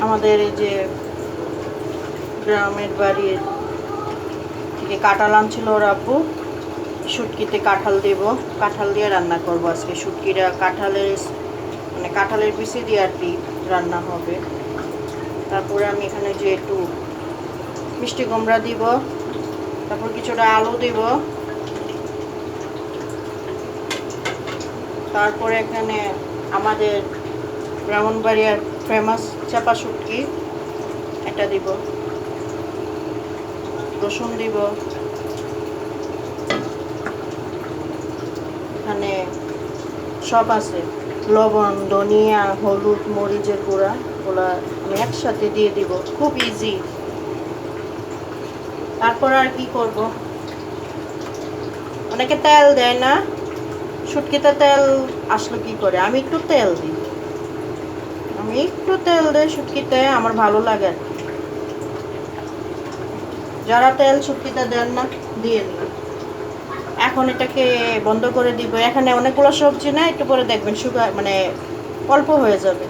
আমাদের এই যে গ্রামের বাড়ির থেকে কাঁঠাল আনছিল ওর আব্বু, শুটকিতে কাঁঠাল দেব, কাঁঠাল দিয়ে রান্না করব আজকে। শুটকিটা মানে কাঁঠালের পিসি দিয়ে আর কি রান্না হবে। তারপরে আমি এখানে যে একটু মিষ্টি কুমড়া দিব, তারপর কিছুটা আলু দিব, তারপরে এখানে আমাদের ব্রাহ্মণবাড়িয়ার ফেমাস চাপা শুটকি এটা দিব, রসুন দিব, এখানে সব আছে, লবণ, ধনিয়া, হলুদ, মরিচের গুঁড়া, ওগুলা আমি একসাথে দিয়ে দিব, খুব ইজি। তারপর আর কি করব, অনেকে তেল দেয় না শুটকিতে, তেল আসলো কি করে, আমি একটু তেল দিই, শুটকিতে, আমার ভালো লাগে। যারা তেল শুটকিতে দেন না দিয়ে দিন। এখন এটাকে বন্ধ করে দিব। এখানে অনেকগুলো সবজি না, একটু পরে দেখবেন সুগার মানে অল্প হয়ে যাবে।